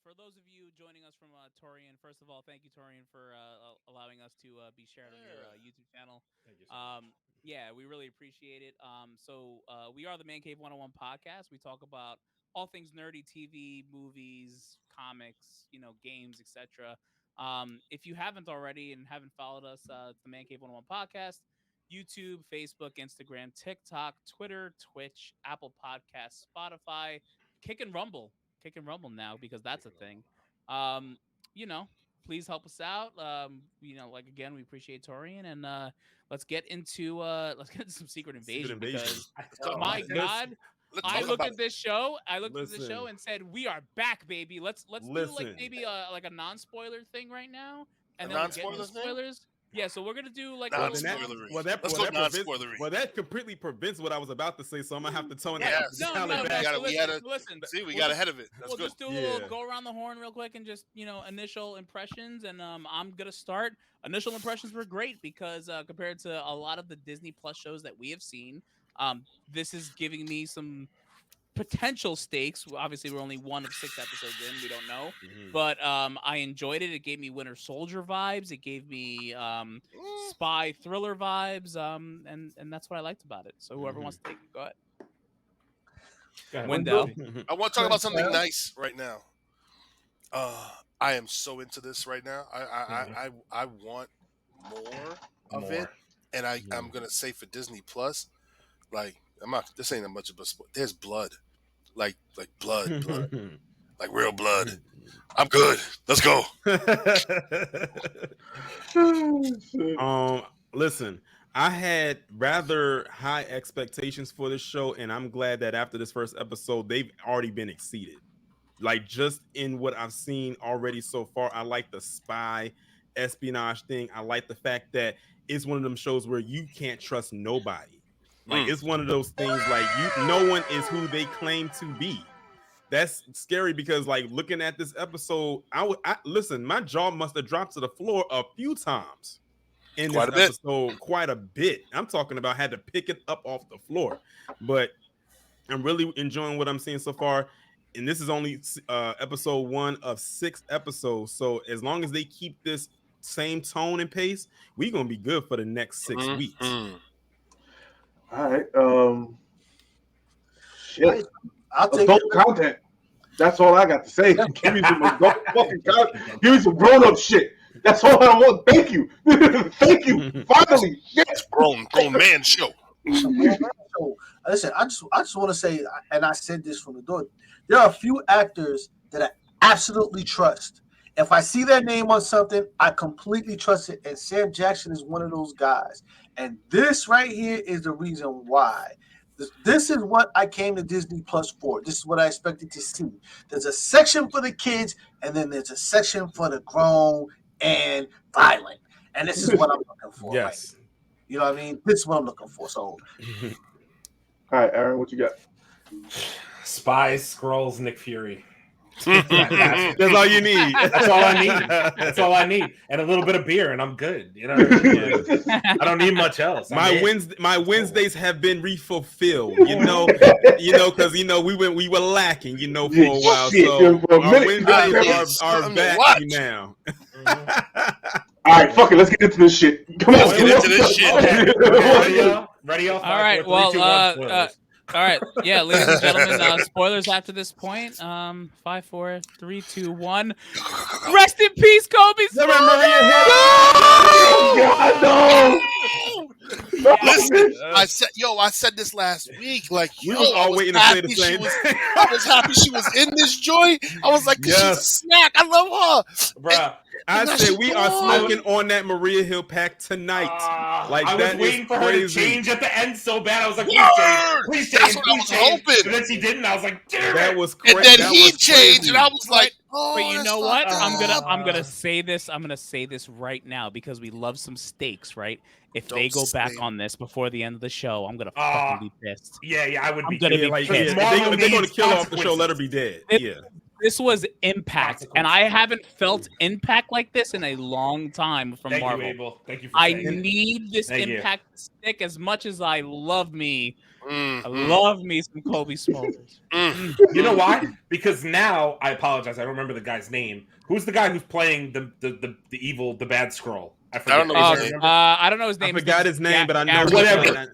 For those of you joining us from Taurean, first of all, thank you, Taurean, for allowing us to be shared on your YouTube channel. Thank you so much. Yeah, we really appreciate it. We are the Mancave101 Podcast. We talk about all things nerdy: TV, movies, comics, games, etc. If you haven't already and haven't followed us, it's the Mancave101 Podcast. YouTube, Facebook, Instagram, TikTok, Twitter, Twitch, Apple Podcasts, Spotify, Kick and Rumble. Kick and Rumble now because that's a thing. Um, you know, please help us out. Like again, we appreciate Taurean, and let's get into some Secret Invasion. Because my God, I looked at this show. I looked at the show and said, "We are back, baby. Let's do like maybe a non-spoiler thing right now, and then we'll get into spoilers." Yeah, so we're gonna do like that completely prevents what I was about to say, so I'm gonna have to tone it down. We got ahead of it. We'll just do a little go around the horn real quick and just initial impressions, and I'm gonna start. Initial impressions were great because compared to a lot of the Disney Plus shows that we have seen, this is giving me some potential stakes. Obviously, we're only 1 of 6 episodes in. We don't know, but I enjoyed it. It gave me Winter Soldier vibes. It gave me spy thriller vibes. And that's what I liked about it. So whoever wants to take it, go ahead. Wendell. I want to talk about something nice right now. I am so into this right now. I want more of it, and I'm gonna say for Disney Plus, like. This ain't that much of a sport. There's blood, like blood, like real blood. I'm good. Let's go. Listen, I had rather high expectations for this show, and I'm glad that after this first episode, they've already been exceeded. Like just in what I've seen already so far, I like the spy espionage thing. I like the fact that it's one of them shows where you can't trust nobody. Like it's one of those things like no one is who they claim to be. That's scary because like looking at this episode, listen, my jaw must have dropped to the floor a few times in this episode, quite a bit. I'm talking about had to pick it up off the floor, but I'm really enjoying what I'm seeing so far. And this is only episode 1 of 6 episodes. So as long as they keep this same tone and pace, we're going to be good for the next 6 weeks. All right. Shit. I'll take adult content. That's all I got to say. Give me some adult fucking content. Give me some grown-up shit. That's all I want. Thank you. Thank you. Finally. Yes. Grown man show. Listen, I just want to say, and I said this from the door, there are a few actors that I absolutely trust. If I see their name on something, I completely trust it. And Sam Jackson is one of those guys. And this right here is the reason why. This is what I came to Disney Plus for. This is what I expected to see. There's a section for the kids, and then there's a section for the grown and violent. And this is what I'm looking for. Yes. Right? You know what I mean? This is what I'm looking for. So, all right, Aaron, what you got? Spies, Skrulls, Nick Fury. That's all you need. That's all I need. That's all I need, and a little bit of beer, and I'm good. You know, I don't need much else. My Wednesdays have been refulfilled. Because we were lacking. For a while. So our Wednesdays are back now. All right, fuck it. Let's get into this shit. Come on, let's get into this shit. Ready? All right. All right. Yeah, ladies and gentlemen, spoilers after this point. 5, 4, 3, 2, 1. Rest in peace, Kobe. Listen, I said this last week. Like, we was all waiting to say the same. I was happy she was in this joint. I was like, she's a snack. I love her, bro. I said we are smoking on that Maria Hill pack tonight. I was waiting for her to change at the end so bad. I was like, please change. And then she didn't. I was like, damn, that was crazy. And then he changed, and I was like, but you know what? I'm gonna say this. I'm gonna say this right now because we love some stakes, right? If they go back on this before the end of the show, I'm gonna fucking be pissed. Yeah, I would be. Gonna be pissed. If they're gonna kill off the show, let her be dead. This was impact, and I haven't felt impact like this in a long time from Marvel. Thank you, Abel. Thank you. I need this impact to stick as much as I love me. I love me some Kobe Smulders. You know why? Because now I apologize. I don't remember the guy's name. Who's the guy who's playing the evil, the bad scroll? I don't know his name. I don't know his name. I forgot his name, but I know whatever.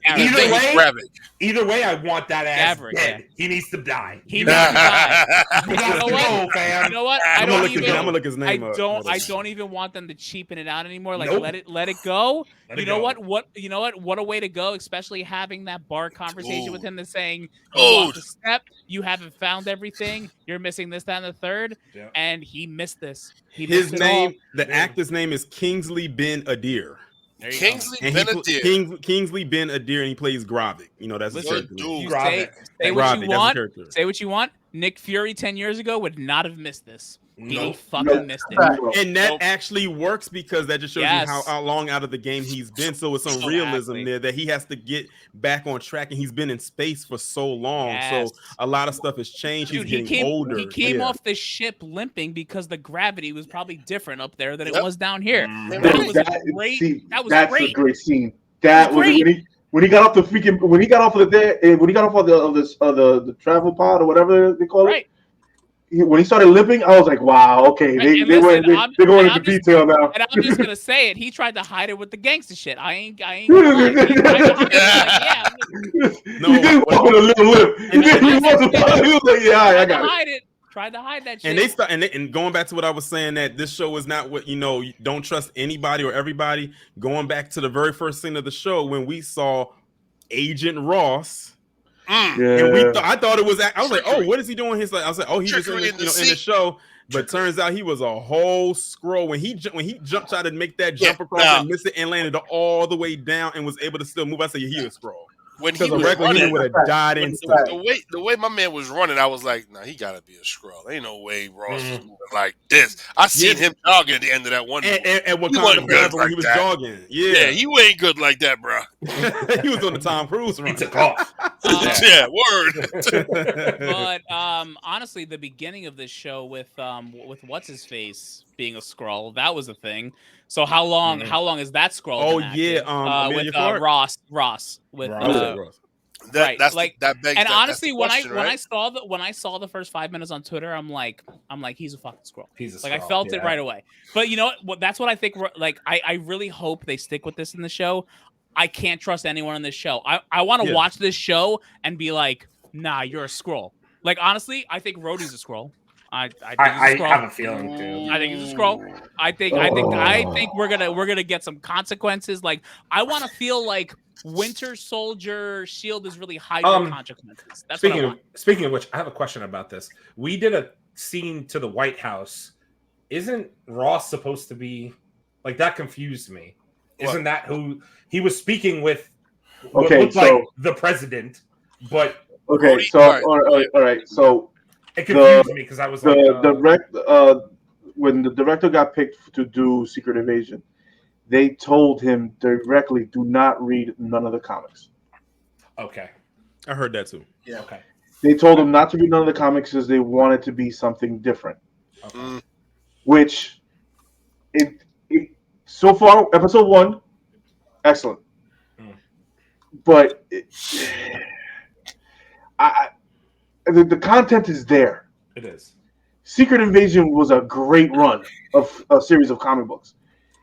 Either way, I want that ass Gavrick, dead. He needs to die. He needs to die. You know what? I I'm gonna look his name up. I don't even want them to cheapen it out anymore. Like let it go. You know what? What a way to go, especially having that bar conversation with him that's saying, you lost a step, you haven't found everything, you're missing this, that, and the third, and he missed this. His name, the actor's name is Kingsley Ben Adir. Kingsley Ben Adir. Kingsley Ben Adir, and he plays Gravik. You know, that's his character. Say what you want. Say what you want. Nick Fury 10 years ago would not have missed this. He fucking missed it. And that actually works because that just shows you how long out of the game he's been. So it's some realism there that he has to get back on track, and he's been in space for so long. So a lot of stuff has changed. Dude, he's getting older. He came off the ship limping because the gravity was probably different up there than it was down here. That was great. That's a great scene. That was when he got off the the travel pod or whatever they call it. When he started limping, I was like, "Wow, okay, they're going into detail now." And I'm just gonna say it. He tried to hide it with the gangster shit. I ain't. He did walk with a little limp. He was like, "Yeah, I got it." Tried to hide that shit. And going back to what I was saying, that this show is not what, you don't trust anybody or everybody. Going back to the very first scene of the show when we saw Agent Ross. And I thought it was. I was like, "Oh, what is he doing?" I was like, "Oh, he was in the show." But turns out he was a whole scroll. When he jumped, tried to make that jump across and missed it and landed all the way down and was able to still move. I said, "He was a scroll." When he was running, he would have died instantly. The way my man was running, I was like, "Nah, he gotta be a scroll. Ain't no way Ross was moving like this." I seen him jogging at the end of that one. And what kind of when he was jogging? Yeah, he ain't good like that, bro. He was on the Tom Cruise run. He took off. Word. But honestly, the beginning of this show with what's his face being a scroll, that was a thing. So how long is that scroll? Oh yeah, with Ross with that's like that begs. And honestly, when I saw the first 5 minutes on Twitter, I'm like he's a fucking scroll. I felt it right away. But you know what? That's what I think. Like I really hope they stick with this in the show. I can't trust anyone in this show. I want to watch this show and be like, nah, you're a scroll. Like honestly, I think Rhodey's a scroll. I have a feeling too. I think he's a scroll. I think we're gonna get some consequences. Like I want to feel like Winter Soldier Shield is really hiding consequences. That's what I want. Speaking of which, I have a question about this. We did a scene to the White House. Isn't Ross supposed to be like that? Confused me. Isn't that who he was speaking with? What looked like the president, but okay. So all right. So it confused me because I was like, when the director got picked to do Secret Invasion, they told him directly, "Do not read none of the comics." Okay, I heard that too. Yeah. Okay. They told him not to read none of the comics because they wanted to be something different. Okay. Which, so far, episode 1, excellent. But the content is there. It is. Secret Invasion was a great run of a series of comic books,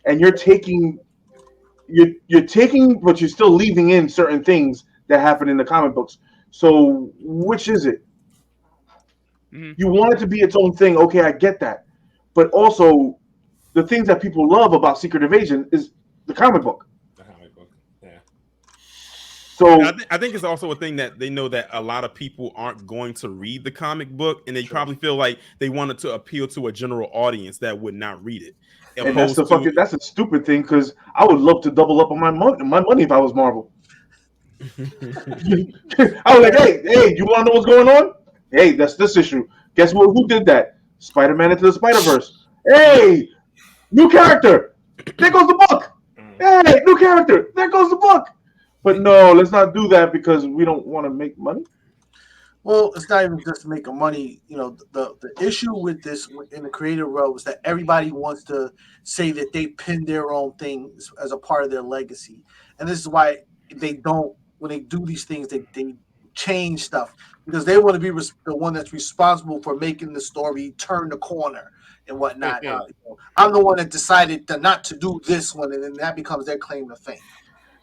and you're taking, but you're still leaving in certain things that happen in the comic books. So which is it? Mm-hmm. You want it to be its own thing. Okay, I get that, but also the things that people love about Secret Invasion is the comic book. So I think it's also a thing that they know that a lot of people aren't going to read the comic book, and they probably feel like they wanted to appeal to a general audience that would not read it. And that's a stupid thing because I would love to double up on my money if I was Marvel. I was like, hey, you want to know what's going on? Hey, that's this issue. Guess what? Who did that? Spider-Man Into the Spider-Verse. Hey, new character. There goes the book. Hey, new character. There goes the book. But no, let's not do that because we don't want to make money. Well, it's not even just to make money. You know, the issue with this in the creative world is that everybody wants to say that they pinned their own things as a part of their legacy. And this is why they don't when they do these things, they change stuff because they want to be the one that's responsible for making the story turn the corner and whatnot. I'm the one that decided not to do this one, and then that becomes their claim to fame.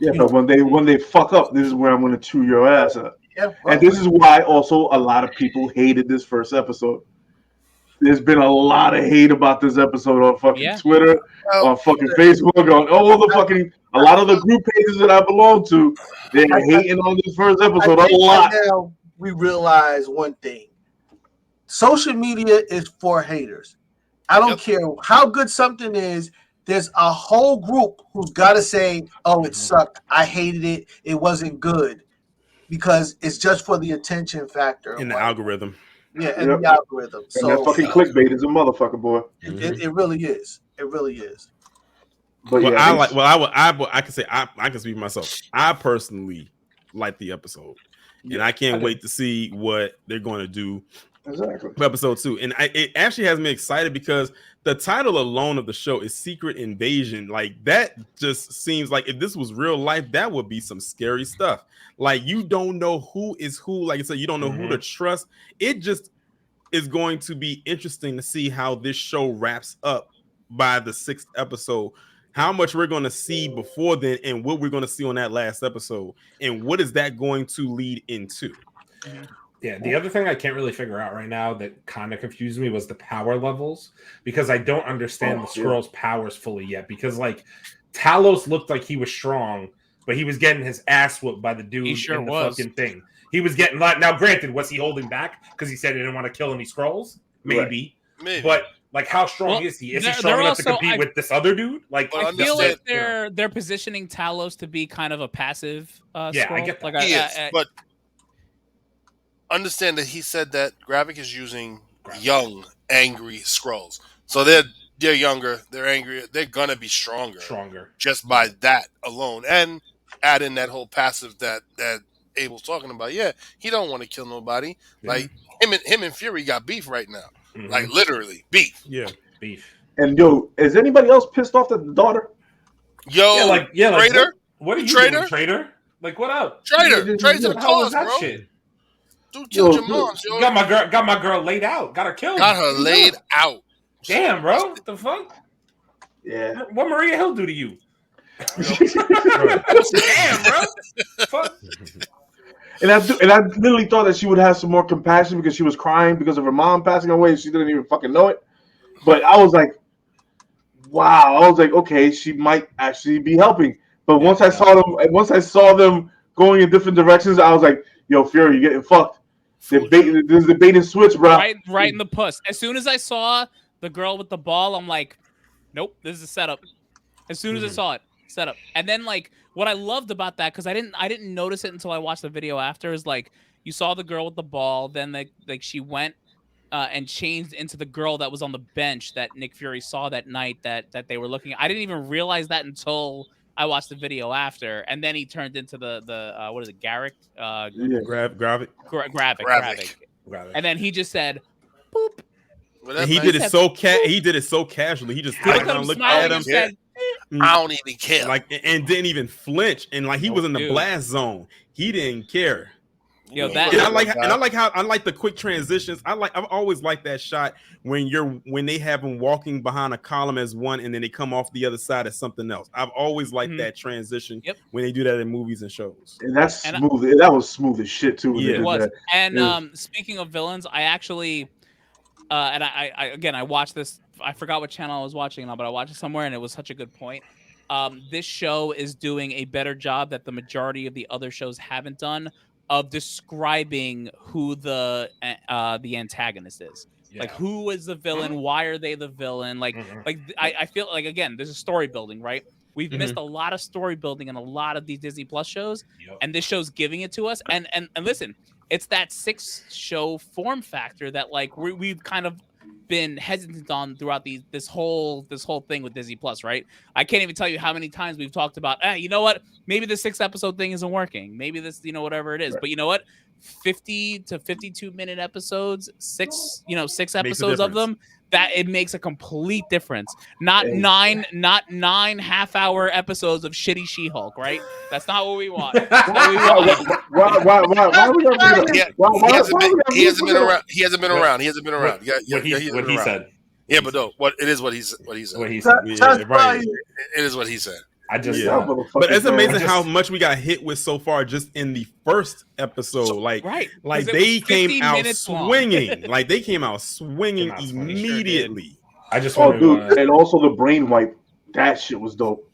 Yeah, but when they fuck up, this is where I'm going to chew your ass up. Yeah, and this is why also a lot of people hated this first episode. There's been a lot of hate about this episode on fucking Twitter, on fucking Facebook, on all the fucking a lot of the group pages that I belong to. They're hating on this first episode a lot. Now we realize one thing: social media is for haters. I don't care how good something is. There's a whole group who's got to say, "Oh, it sucked. I hated it. It wasn't good," because it's just for the attention factor in the algorithm. Yeah, and the algorithm. And so that fucking clickbait is a motherfucker, boy. It really is. It really is. But well, I can say I can speak for myself. I personally like the episode, and I can't wait to see what they're going to do. Exactly. For episode 2, and it actually has me excited because the title alone of the show is Secret Invasion. Like that just seems like if this was real life, that would be some scary stuff. Like you don't know who is who. Like I said, you don't know who to trust. It just is going to be interesting to see how this show wraps up by the 6th episode. How much we're going to see before then, and what we're going to see on that last episode, and what is that going to lead into? Yeah, the other thing I can't really figure out right now that kind of confused me was the power levels, because I don't understand the Squirrel's powers fully yet. Because like Talos looked like he was strong, but he was getting his ass whooped by the dude in the fucking thing. He was getting now. Granted, was he holding back because he said he didn't want to kill any Skrulls? Maybe. But like, how strong is he? Is he strong enough to compete with this other dude? Like, I feel like they're positioning Talos to be kind of a passive. Yeah, I get that. Like, he is, but understand that he said that Gravik is using young, angry Skrulls. So they're younger, they're angry, they're gonna be stronger just by that alone. And add in that whole passive that Abel's talking about. Yeah, he don't want to kill nobody. Like him and Fury got beef right now. Like literally beef. Yeah, beef. And yo, is anybody else pissed off at the daughter? Yo, traitor. What are you doing, traitor? Like, what up? Traitor to the cause, that bro. Shit? Dude killed your mom, yo. Got my girl laid out. Got her killed. Got her laid out. Damn, bro. What the fuck? Yeah. What Maria Hill do to you? Damn, bro. Fuck. And I literally thought that she would have some more compassion because she was crying because of her mom passing away and she didn't even fucking know it. But I was like, wow. I was like, okay, she might actually be helping. But once I saw them going in different directions, I was like, yo, Fury, you're getting fucked. This is the bait and switch, bro. Right in the puss. As soon as I saw the girl with the ball, I'm like, nope, this is a setup. As soon as I saw it, setup. And then like what I loved about that, because I didn't notice it until I watched the video after, is like you saw the girl with the ball, then like she went and changed into the girl that was on the bench that Nick Fury saw that night that they were looking at. I didn't even realize that until I watched the video after, and then he turned into the what is it, Garrick? Gravik. And then he just said, "Boop." And he did it so casually. He just looked at him. Said, I don't even care. Like, and didn't even flinch. And like he was in the blast zone. He didn't care. Yo, I like the quick transitions. I've always liked that shot when they have him walking behind a column as one and then they come off the other side as something else. I've always liked that transition when they do that in movies and shows. And that's smooth. That was smooth as shit too. Yeah, it was. And speaking of villains, I actually and I watched this. I forgot what channel I was watching now, but I watched it somewhere and it was such a good point. This show is doing a better job that the majority of the other shows haven't done of describing who the antagonist is. Like, who is the villain? Why are they the villain? Like I feel like, again, there's a story building, right? We've missed a lot of story building in a lot of these Disney Plus shows, and this show's giving it to us. And listen, it's that 6-show form factor that like we've kind of been hesitant on throughout this whole thing with Disney Plus, right? I can't even tell you how many times we've talked about, you know what? Maybe the 6-episode thing isn't working. Maybe this, whatever it is. Right. But you know what? 50 to 52-minute episodes, six Makes a episodes of difference. them, that it makes a complete difference. Not nine half-hour episodes of shitty She-Hulk, right? That's not what we want. That's what we want. Why we gotta bring it up? He hasn't been around. He hasn't been around. What he said. Yeah, but no, it is what he said. What he said. Right. It is what he said. I just But it's amazing how much we got hit with so far just in the first episode. Like they came out swinging. Like they came out swinging immediately. I just and also the brain wipe. That shit was dope.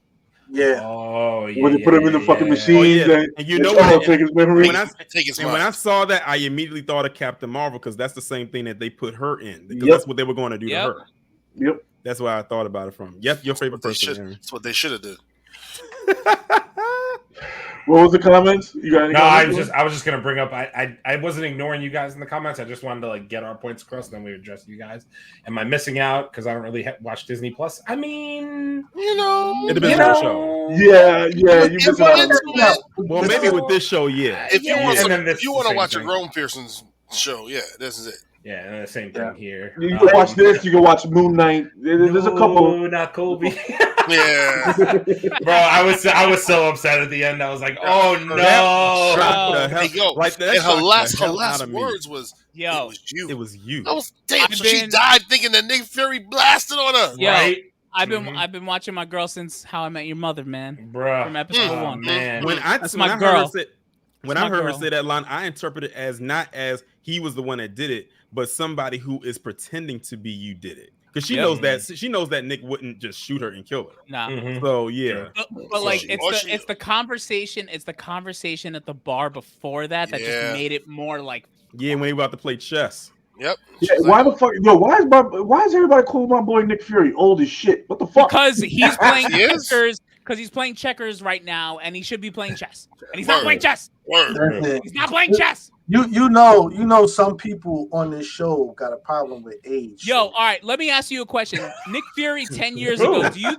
Yeah. Oh yeah. When they put him in the fucking machine, and you know what? take his memory. When I saw that, I immediately thought of Captain Marvel because that's the same thing that they put her in. Because that's what they were going to do to her. Yep. That's why I thought about it from. Yep, your favorite person. That's what they should have done. What was the comments? You got any comments? I was just gonna bring up. I wasn't ignoring you guys in the comments. I just wanted to get our points across, and then we address you guys. Am I missing out because I don't really watch Disney Plus? I mean, it depends on the show. Yeah. You missing out. Well, maybe with this show, yeah. If you want to watch a Rome Pearson's show, this is it. Yeah, and the same thing here. You can watch this. You can watch Moon Knight. There's a couple. Not Kobe. Yeah, bro, I was so upset at the end. I was like, oh no. And her last words was, "Yo, it was you." I was damn. So she died thinking that Nick Fury blasted on her. Yo, right? I've been watching my girl since How I Met Your Mother, man. Bro, from episode 1. Man. When I heard her say that line, I interpret it as not as he was the one that did it, but somebody who is pretending to be you did it. Because she knows that Nick wouldn't just shoot her and kill her. Nah. Mm-hmm. So yeah. But it's the conversation at the bar before that just made it more like when he about to play chess. Yep. Yeah, why the fuck? Yo, why is everybody calling my boy Nick Fury old as shit? What the fuck? Because he's playing checkers. Because he's playing checkers right now, and he should be playing chess, and he's not playing chess. He's not playing chess. You know, some people on this show got a problem with age. Yo, all right, let me ask you a question. Nick Fury 10 years ago, do you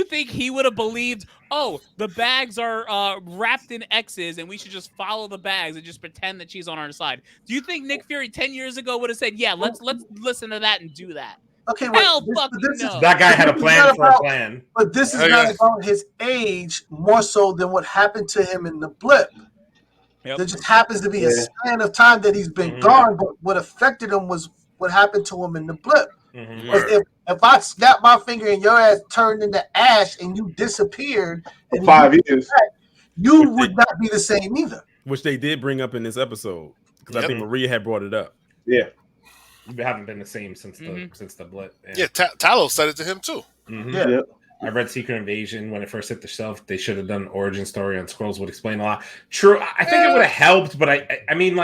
think he would have believed, oh, the bags are wrapped in X's and we should just follow the bags and just pretend that she's on our side? Do you think Nick Fury 10 years ago would have said, yeah, let's listen to that and do that? Okay, hell fucking no. That guy had a plan for a plan. But this is not about his age more so than what happened to him in the blip. Yep. There just happens to be a span of time that he's been gone, but what affected him was what happened to him in the blip. Mm-hmm. If I snapped my finger and your ass turned into ash and you disappeared for 5 years, you would not be the same either. Which they did bring up in this episode because I think Maria had brought it up. Yeah. We haven't been the same since the blip. Yeah, Talos said it to him too. Mm-hmm. Yeah. I read Secret Invasion when it first hit the shelf. They should have done origin story on Skrulls, would explain a lot. True, I think it would have helped, but I mean,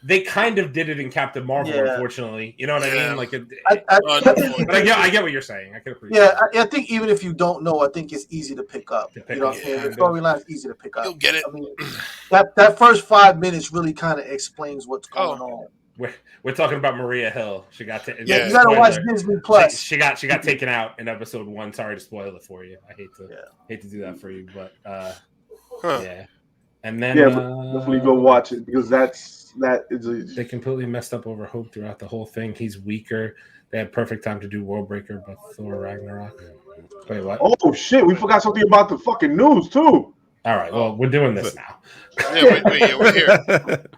they kind of did it in Captain Marvel, unfortunately. You know what I mean? But I get what you're saying. I can appreciate. Yeah, I think even if you don't know, I think it's easy to pick up. You know what I'm saying? The storyline's easy to pick up. You'll get it. I mean, that first 5 minutes really kind of explains what's going on. We're talking about Maria Hill. She got you gotta watch Disney Plus. She got taken out in episode 1. Sorry to spoil it for you. I hate to do that for you, but yeah. And then definitely go watch it because they completely messed up over Hope throughout the whole thing. He's weaker. They had perfect time to do Worldbreaker, but Thor Ragnarok. Wait, what? Oh shit, we forgot something about the fucking news too. All right, well, we're doing this now. We're here.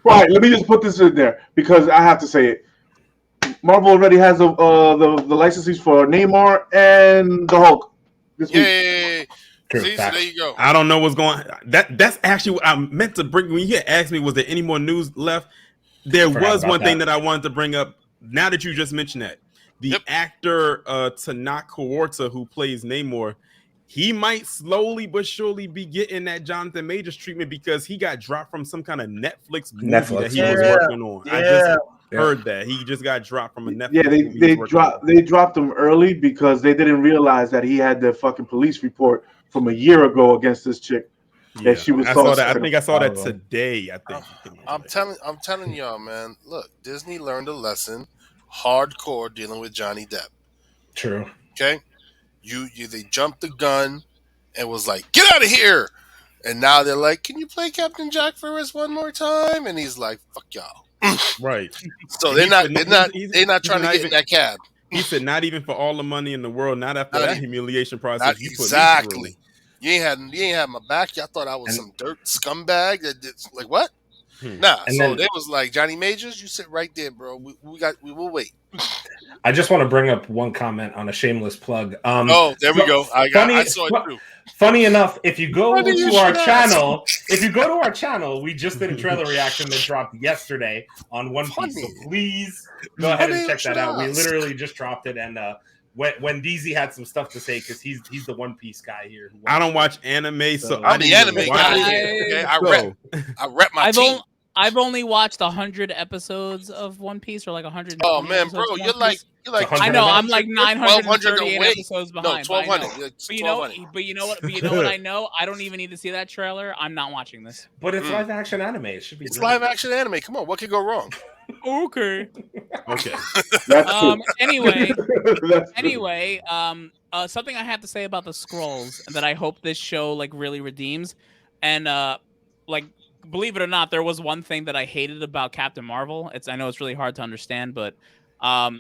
Right, let me just put this in there because I have to say it. Marvel already has the licenses for Neymar and the Hulk this week. See, so there you go. I don't know what's going on. That's actually what I meant to bring. When you had asked me, was there any more news left? There was one thing that I wanted to bring up. Now that you just mentioned that, the actor Tanak Kawarta, who plays Namor, he might slowly but surely be getting that Jonathan Majors treatment because he got dropped from some kind of Netflix movie that he was working on. Yeah. I just heard that he just got dropped from a Netflix. Yeah, they dropped him early because they didn't realize that he had the fucking police report from a year ago against this chick. That she was. I saw that. I think I saw that today. I think. I'm telling y'all, man. Look, Disney learned a lesson, hardcore dealing with Johnny Depp. True. Okay. They jumped the gun and was like, "Get out of here!" And now they're like, "Can you play Captain Jack for us one more time?" And he's like, "Fuck y'all." Right. So they're not trying to get in that cab. He said, "Not even for all the money in the world. Not after that humiliation process." Exactly. You ain't had my back. Y'all thought I was some dirt scumbag. That did, like what? Nah. And so they was like, Johnny Majors, you sit right there, bro. We will wait. I just want to bring up one comment on a shameless plug. There we go. I saw it too. Funny enough, if you go to our channel, we just did a trailer reaction that dropped yesterday on One Piece. So please go ahead and check that out. We literally just dropped it, and when DZ had some stuff to say, because he's the One Piece guy here. I don't watch anime, so I'm the anime guy. Okay? I rep my team. I've only watched 100 episodes of One Piece, or like 100. Oh man, bro, you're like. I know I'm like 938 episodes behind. No, 1200. But you know what I know? I don't even need to see that trailer. I'm not watching this. But it's live action anime. It should be. It's live action anime. Come on, what could go wrong? Okay. Anyway, something I have to say about the Skrulls that I hope this show like really redeems, and like. Believe it or not, there was one thing that I hated about Captain Marvel. I know it's really hard to understand, but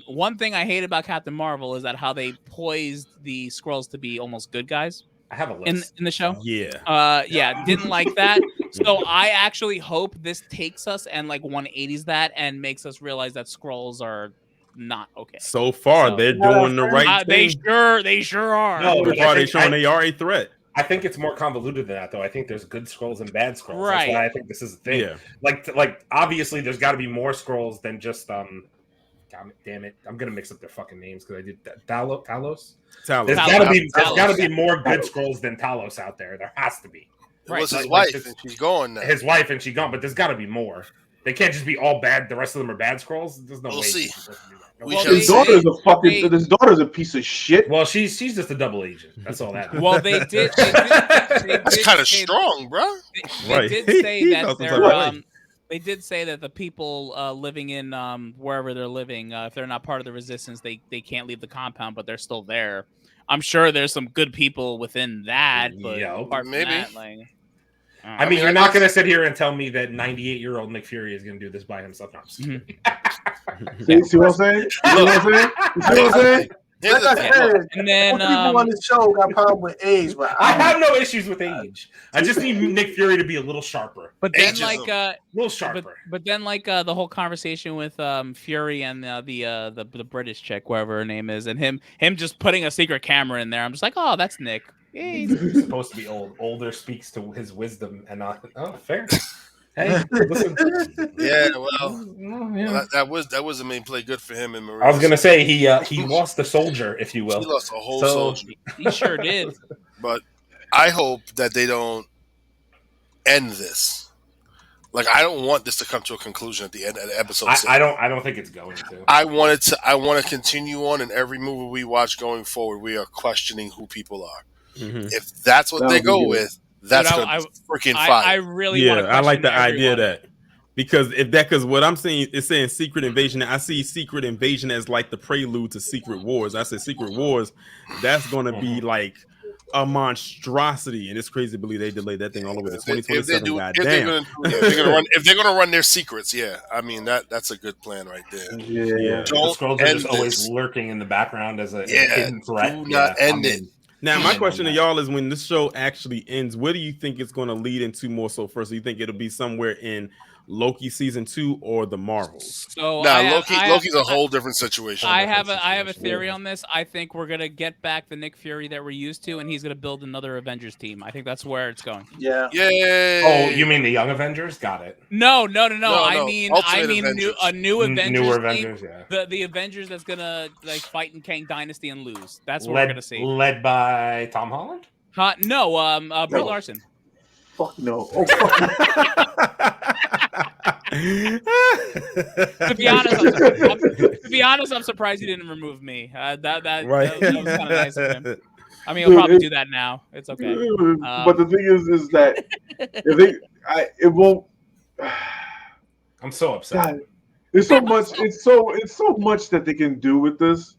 one thing I hate about Captain Marvel is that how they poised the Skrulls to be almost good guys. I have a list in the show. Yeah. Didn't like that. So I actually hope this takes us and like 180s that and makes us realize that Skrulls are not okay. So far, they're doing the right thing. They sure are. No, they're showing they are a threat. I think it's more convoluted than that, though. I think there's good Skrulls and bad Skrulls. Right. That's why I think this is the thing. Yeah. Like obviously, there's got to be more Skrulls than just God damn it, I'm gonna mix up their fucking names because I did Talos. There's gotta be more good Skrulls than Talos out there. There has to be. Right. It was his wife, and she's gone now. His wife, and she's gone, but there's got to be more. They can't just be all bad. The rest of them are bad Skrulls. There's no way. We'll see. His daughter's a piece of shit. Well, she's just a double agent. That's all that. Well, they did. That's kind of strong, bro. They did say that they're. They did say that the people living in wherever they're living, if they're not part of the resistance, they can't leave the compound, but they're still there. I'm sure there's some good people within that, but apart from that, like, I mean, you're not going to sit here and tell me that 98-year-old Nick Fury is going to do this by himself. No, See what I'm saying? And then people on the show got problem with age, but I have no issues with age. I just need Nick Fury to be a little sharper. But then, like, a little sharper. But then, like, the whole conversation with Fury and the British chick, whatever her name is, and him just putting a secret camera in there. I'm just like, oh, that's Nick. He's supposed to be old. Older speaks to his wisdom, and not. Oh, fair. Hey, listen. Yeah, well, that was the main play. Good for him and Maria. I was gonna say he lost a soldier, if you will. He lost a whole soldier. He sure did. But I hope that they don't end this. Like, I don't want this to come to a conclusion at the end of the episode. I don't think it's going to. I want to continue on, in every movie we watch going forward, we are questioning who people are. Mm-hmm. If that's what they go with. That's freaking fire. I really want to. I like the idea of that, because what I'm seeing is saying Secret Invasion. I see Secret Invasion as like the prelude to Secret Wars. I said Secret Wars. That's going to be like a monstrosity, and it's crazy to believe they delayed that thing all the way to 2027. Goddamn. If they're gonna run their secrets, I mean that's a good plan right there. Yeah. The Skrulls are just always lurking in the background as a hidden threat. Do not end it. Now, my question to y'all is, when this show actually ends, what do you think it's going to lead into more so first? Do you think it'll be somewhere in Loki season 2 or the Marvels? So Loki's a whole different situation. I have a theory on this. I think we're gonna get back the Nick Fury that we're used to, and he's gonna build another Avengers team. I think that's where it's going. Yeah. Yay. Oh, you mean the Young Avengers? Got it. No. I mean a new Avengers newer team. Avengers. Yeah. The Avengers that's gonna like fight in Kang Dynasty and lose. That's what we're gonna see. Led by Tom Holland? Brie Larson. Fuck no. To be honest, I'm surprised he didn't remove me. That was kind of nice of him. I mean, he'll probably do that now. It's okay. But the thing is that it won't. I'm so upset. God, there's so much. It's so much that they can do with this,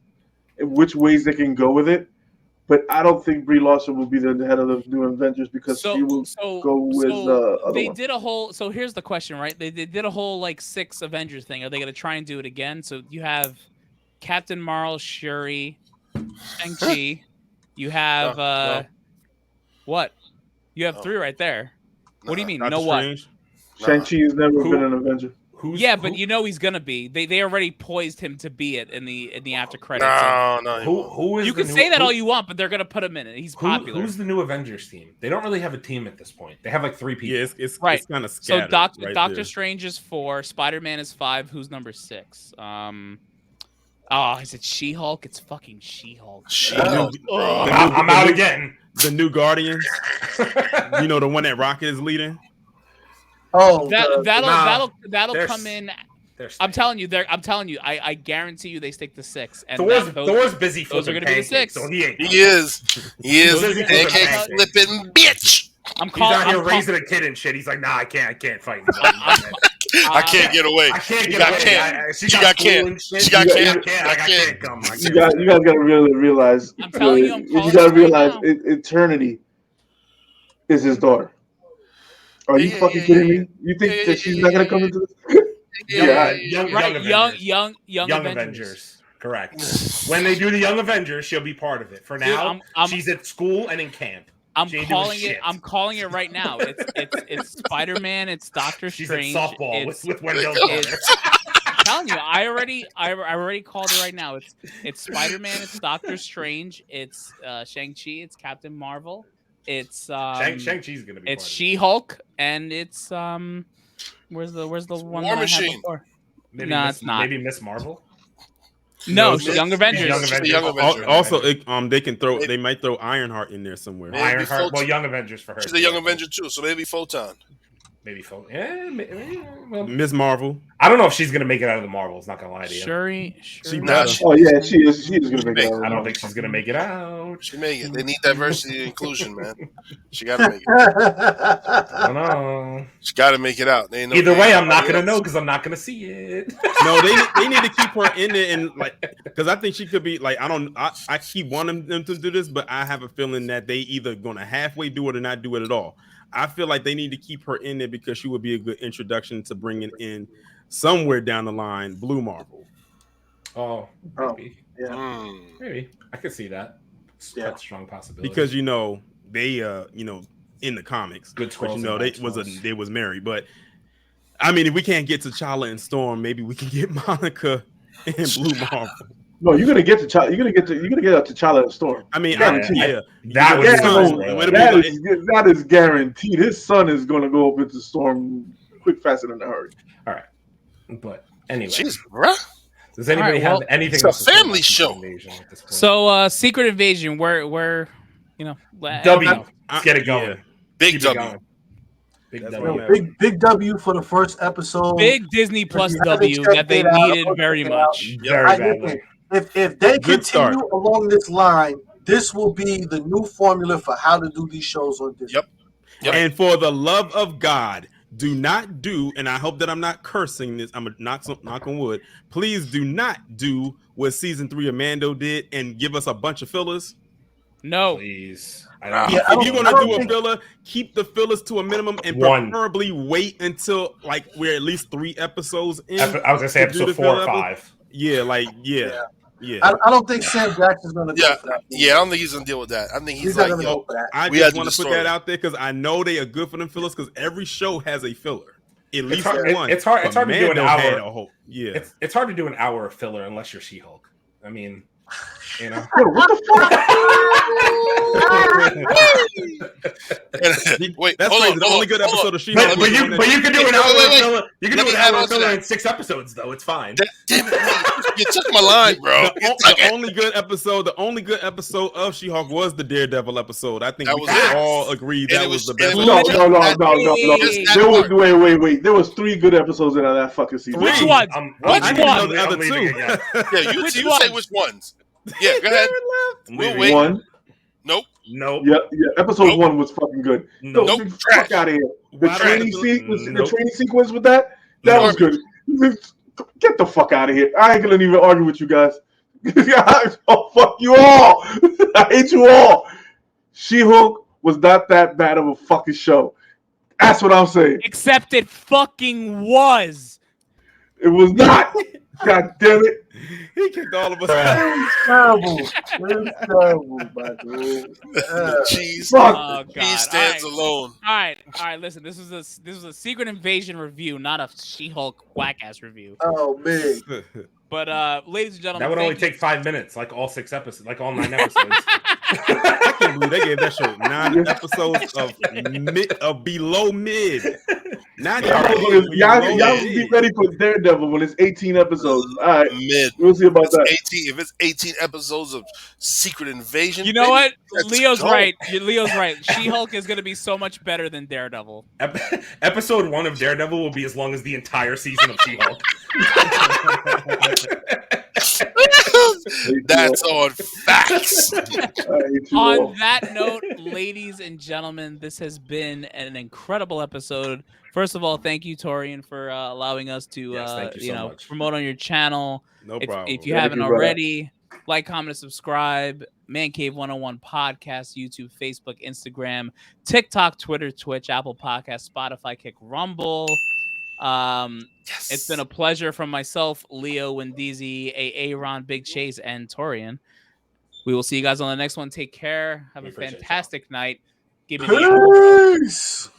and which ways they can go with it. But I don't think Brie Larson will be the head of the new Avengers because she will go with other they one. did a whole. So here's the question, right? They did a whole like 6 Avengers thing. Are they going to try and do it again? So you have Captain Marvel, Shuri, Shang-Chi. You have what? You have 3 right there. What do you mean? Doctor No what? Strange. Shang-Chi has never been an Avenger. But you know he's gonna be. They already poised him to be it in the after credits. No. Who is you can say that all you want, but they're gonna put him in it. He's popular. Who's the new Avengers team? They don't really have a team at this point. They have like 3 people. Yeah, it's right. It's kind of scattered. scattered. So Doctor Strange is 4. Spider-Man is 5. Who's number 6? Is it She-Hulk? It's fucking She-Hulk. I'm out again. The new Guardians. You know, the one that Rocket is leading. Oh, that'll come in. I'm telling you, I guarantee you they stick to 6. And Thor's busy. Those are going to be the 6. So he is. Pancake flipping bitch. He's out here raising a kid and shit. He's like, nah, I can't fight. I can't get away. I can't get away. She got can't. I can't come. You guys gotta really realize. I'm telling you, you gotta realize Eternity is his daughter. Are you fucking kidding me? You think that she's not gonna come into this? Young Avengers. Correct. When they do the Young Avengers, she'll be part of it. For now, she's at school and in camp. I'm calling it right now. It's Spider-Man. It's Doctor Strange. She's at softball with Wendell. I'm telling you, I already called it right now. It's Spider-Man. It's Doctor Strange. It's Shang-Chi. It's Captain Marvel. It's Shang-Chi's gonna be. It's She-Hulk, and it's where's the one War that Machine. I had before? It's not. Maybe Miss Marvel. No, Young Avengers. Also, they can throw. They might throw Ironheart in there somewhere. Ironheart. Well, Young Avengers for her. She's a Young Avenger too, so maybe Photon. Maybe Photon. Yeah. Well, Miss Marvel. I don't know if she's gonna make it out of the Marvels. Not gonna lie to you. Shuri. She is gonna make it out. I don't think she's gonna make it out. She make it. They need diversity and inclusion, man. She gotta make it. I don't know. She gotta make it out. Either way, I'm not gonna know because I'm not gonna see it. No, they need to keep her in there and because I think she could be like I keep wanting them to do this, but I have a feeling that they either gonna halfway do it or not do it at all. I feel like they need to keep her in there because she would be a good introduction to bringing in somewhere down the line Blue Marvel. Maybe. Yeah. Maybe I could see that. That's a strong possibility because they in the comics, good Skrulls, they was married. But I mean, if we can't get T'Challa and Storm, maybe we can get Monica and Blue Marvel. No, you're gonna get T'Challa. You're gonna get T'Challa and Storm. I mean, that is guaranteed. His son is gonna go up into Storm quick, fast, and in a hurry. All right, but anyway, jeez, bruh. Does anybody have anything? It's a family show. So, Secret Invasion, where W. Let's get it going. Yeah. Big W. Big W for the first episode. Big Disney Plus W that they needed very much. Very badly. If they continue along this line, this will be the new formula for how to do these shows on Disney. Yep. And for the love of God, do not do, and I hope that I'm not cursing this. I'm knock on wood. Please do not do what season 3 of Mando did and give us a bunch of fillers. No, please. If you're gonna do a filler, keep the fillers to a minimum and preferably wait until we're at least 3 episodes in. I was gonna say episode 4 or 5. Yeah. I don't think Sam Jackson's gonna go for that. Yeah, I don't think he's gonna deal with that. I think he's not gonna go for that. I just want to put that out there because I know they are good for them fillers because every show has a filler. At least one. It's hard to do an hour. Yeah. It's hard to do an hour of filler unless you're She-Hulk. I mean, What the fuck? Wait, that's crazy. The only good episode of She-Hulk. But you can do an hour of filler. You can do an hour of filler in 6 episodes, though. It's fine. Damn it, you took my line, bro. The only good episode of She-Hulk was the Daredevil episode. I think we can all agree that was the best. No. Wait. There was 3 good episodes out of that fucking season. Which one? I didn't know the other 2. Yeah, you say which ones. Yeah, go ahead. We'll wait. 1. Nope. Yeah. Episode 1 was fucking good. Nope. Fuck out of here. The training sequence with that was good. Get the fuck out of here. I ain't gonna even argue with you guys. Oh, fuck you all. I hate you all. She-Hulk was not that bad of a fucking show. That's what I'm saying. Except it fucking was. It was not. God damn it. He kicked all of us. It's terrible. It's terrible, my dude. Cheese, Oh, God. cheese stands alone. All right. Listen, this was a Secret Invasion review, not a She-Hulk whack ass review. Oh man. But ladies and gentlemen, That would only take 5 minutes, like all 6 episodes, like all 9 episodes. I can't believe they gave that show 9 episodes of below mid. Not Y'all be ready for Daredevil when it's 18 episodes. All right, Mid. we'll see about that. If it's 18 episodes of Secret Invasion, you know what? let's Leo's go. right. Leo's right. She-Hulk is going to be so much better than Daredevil. Episode 1 of Daredevil will be as long as the entire season of She-Hulk. That's on facts. On that note, ladies and gentlemen, this has been an incredible episode. First of all, thank you, Taurean, for allowing us to thank you so much. promote on your channel. No problem. If you Thank haven't you, brother. already, like, comment, and subscribe. Mancave101 Podcast, YouTube, Facebook, Instagram, TikTok, Twitter, Twitch, Apple Podcasts, Spotify, Kick, Rumble. Yes. It's been a pleasure from myself, Leo, Wendizi, Aaron, Big Chase, and Taurean. We will see you guys on the next one. Take care. Have We a appreciate y'all. fantastic night. Give me the Peace.